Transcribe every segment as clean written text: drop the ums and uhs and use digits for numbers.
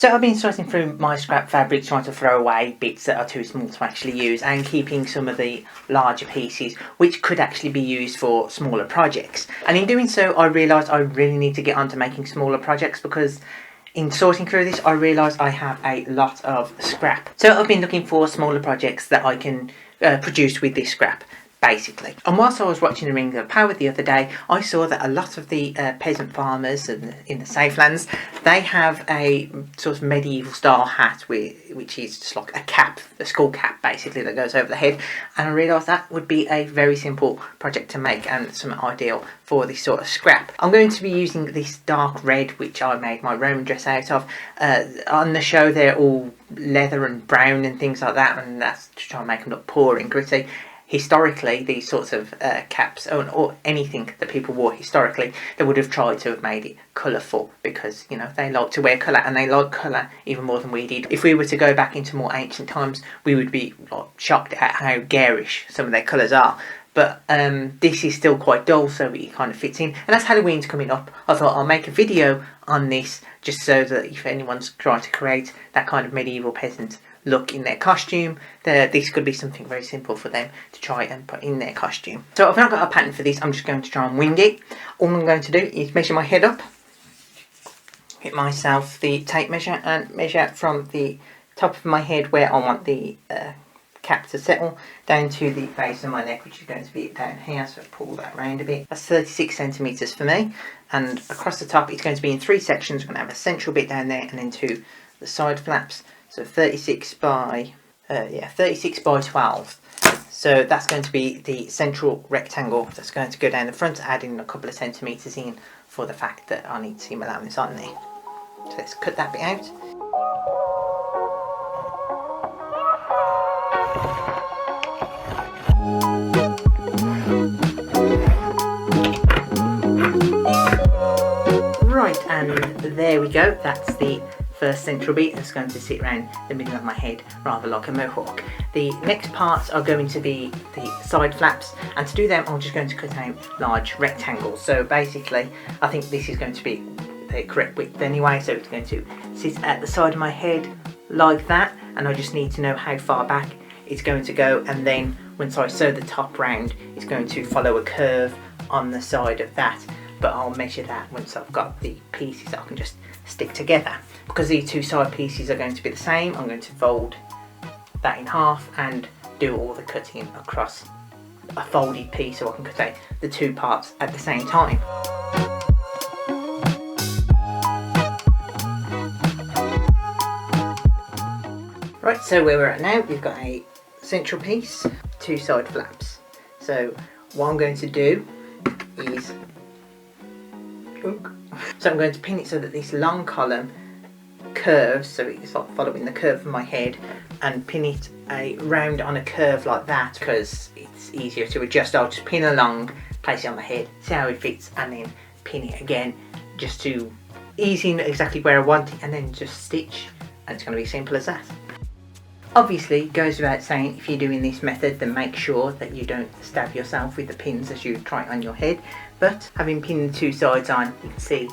So I've been sorting through my scrap fabric, trying to throw away bits that are too small to actually use and keeping some of the larger pieces which could actually be used for smaller projects. And in doing so, I realised I really need to get onto making smaller projects, because in sorting through this I realised I have a lot of scrap. So I've been looking for smaller projects that I can produce with this scrap, basically. And whilst I was watching the Ring of Power the other day, I saw that a lot of the peasant farmers in the Southlands, they have a sort of medieval style hat which is just like a cap, a skull cap basically, that goes over the head. And I realised that would be a very simple project to make and something ideal for this sort of scrap. I'm going to be using this dark red which I made my Roman dress out of. On the show they're all leather and brown and things like that, and that's to try and make them look poor and gritty. Historically, these sorts of caps, or anything that people wore historically, they would have tried to have made it colourful, because, you know, they like to wear colour, and they like colour even more than we did. If we were to go back into more ancient times, we would be shocked at how garish some of their colours are. But this is still quite dull, so it kind of fits in. And as Halloween's coming up, I thought I'll make a video on this, just so that if anyone's trying to create that kind of medieval peasant look in their costume, this could be something very simple for them to try and put in their costume. So I've not got a pattern for this, I'm just going to try and wing it. All I'm going to do is measure my head up, get myself the tape measure, and measure from the top of my head where I want the cap to settle, down to the base of my neck, which is going to be down here, so pull that round a bit. That's 36 centimetres for me, and across the top it's going to be in 3 sections. We're going to have a central bit down there and then 2 the side flaps. So 36 by 12. So that's going to be the central rectangle that's going to go down the front, adding a couple of centimetres in for the fact that I need seam allowance on there. So let's cut that bit out. Right, and there we go. That's the first central bit that's going to sit around the middle of my head, rather like a mohawk. The next parts are going to be the side flaps, and to do them I'm just going to cut out large rectangles. So basically I think this is going to be the correct width anyway, so it's going to sit at the side of my head like that, and I just need to know how far back it's going to go, and then once I sew the top round it's going to follow a curve on the side of that. But I'll measure that once I've got the pieces that I can just stick together. Because these 2 side pieces are going to be the same, I'm going to fold that in half and do all the cutting across a folded piece, so I can cut out the 2 parts at the same time. Right, so where we're at now, we've got a central piece, 2 side flaps. So what I'm going to do is, so I'm going to pin it so that this long column curves, so it's like following the curve of my head, and pin it round on a curve like that, because it's easier to adjust. I'll just pin along, place it on my head, see how it fits, and then pin it again just to ease in exactly where I want it, and then just stitch, and it's going to be simple as that. Obviously, it goes without saying, if you're doing this method, then make sure that you don't stab yourself with the pins as you try it on your head. But having pinned the 2 sides on, you can see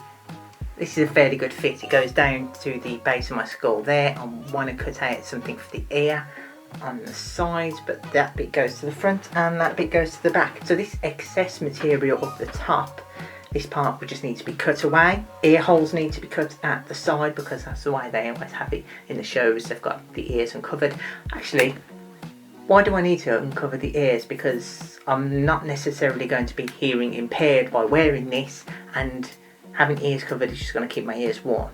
this is a fairly good fit. It goes down to the base of my skull there. I want to cut out something for the ear on the sides, but that bit goes to the front and that bit goes to the back. So this excess material up the top, this part would just need to be cut away. Ear holes need to be cut at the side, because that's the way they always have it in the shows. They've got the ears uncovered. Actually, why do I need to uncover the ears? Because I'm not necessarily going to be hearing impaired by wearing this, and having ears covered is just going to keep my ears warm.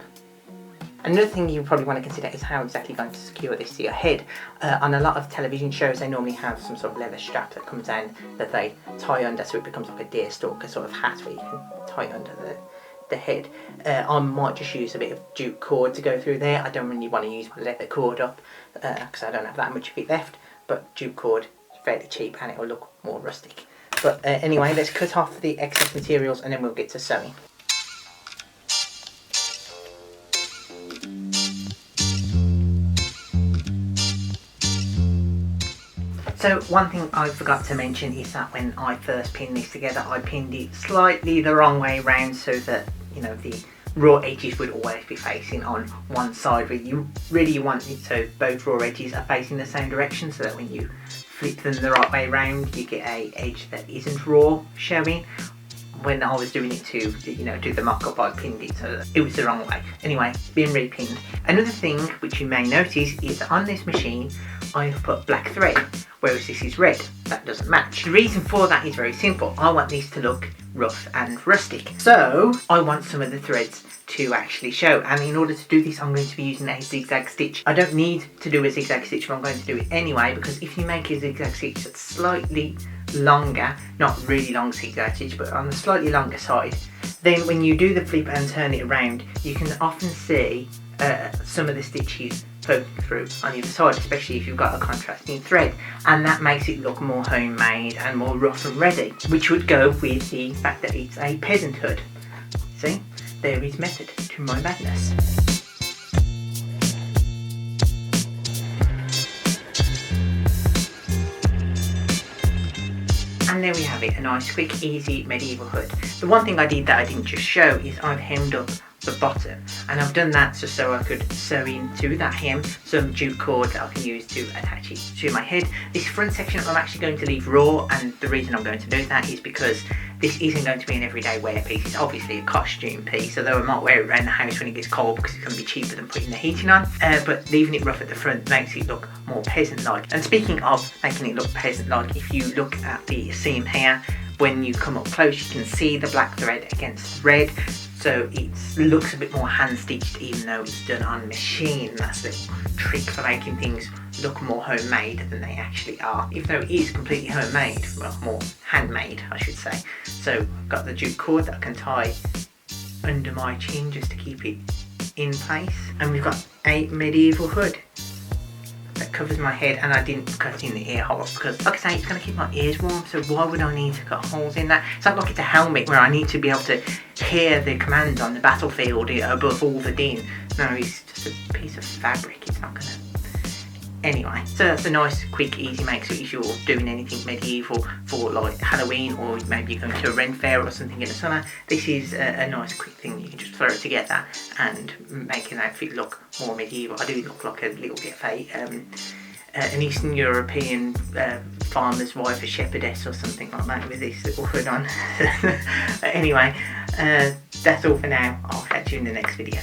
Another thing you probably want to consider is how exactly you're going to secure this to your head. On a lot of television shows they normally have some sort of leather strap that comes down that they tie under, so it becomes like a deerstalker sort of hat where you can tie under the head. I might just use a bit of jute cord to go through there. I don't really want to use my leather cord up because I don't have that much of it left, but jute cord is fairly cheap and it will look more rustic. But anyway, let's cut off the excess materials and then we'll get to sewing. So one thing I forgot to mention is that when I first pinned this together, I pinned it slightly the wrong way round, so that, you know, the raw edges would always be facing on one side. You really want it so both raw edges are facing the same direction, so that when you flip them the right way around, you get a edge that isn't raw showing. When I was doing it to, you know, do the mock-up, I pinned it so that it was the wrong way. Anyway, being repinned. Another thing which you may notice is that on this machine, I've put black thread, whereas this is red. That doesn't match. The reason for that is very simple. I want this to look rough and rustic. So, I want some of the threads to actually show, and in order to do this I'm going to be using a zigzag stitch. I don't need to do a zigzag stitch, but I'm going to do it anyway, because if you make a zigzag stitch that's slightly longer, not really long zigzag stitch, but on the slightly longer side, then when you do the flip and turn it around, you can often see some of the stitches poking through on the other side, especially if you've got a contrasting thread, and that makes it look more homemade and more rough and ready, which would go with the fact that it's a peasant hood. See, there is method to my madness. And there we have it, a nice, quick, easy medieval hood. The one thing I did that I didn't just show is I've hemmed up the bottom, and I've done that just so I could sew into that hem some jute cord that I can use to attach it to my head. This front section I'm actually going to leave raw, and the reason I'm going to do that is because this isn't going to be an everyday wear piece. It's obviously a costume piece, although I might wear it around the house when it gets cold because it's going to be cheaper than putting the heating on, but leaving it rough at the front makes it look more peasant-like. And speaking of making it look peasant-like, if you look at the seam here, when you come up close you can see the black thread against the red, so it looks a bit more hand-stitched even though it's done on machine. That's the trick for making things look more homemade than they actually are, even though it is completely homemade, well, more handmade I should say. So I've got the jute cord that I can tie under my chin just to keep it in place, and we've got a medieval hood that covers my head, and I didn't cut in the ear holes because, like I say, it's going to keep my ears warm, so why would I need to cut holes in that? It's not like it's a helmet where I need to be able to hear the commands on the battlefield above all the din. No, it's just a piece of fabric, it's not going to... Anyway, so that's a nice, quick, easy make. So if you're doing anything medieval for like Halloween, or maybe you're going to a Ren fair or something in the summer, this is a nice, quick thing. You can just throw it together and make an outfit look more medieval. I do look like a little bit of an Eastern European farmer's wife, a shepherdess or something like that, with this little hood on. Anyway, that's all for now. I'll catch you in the next video.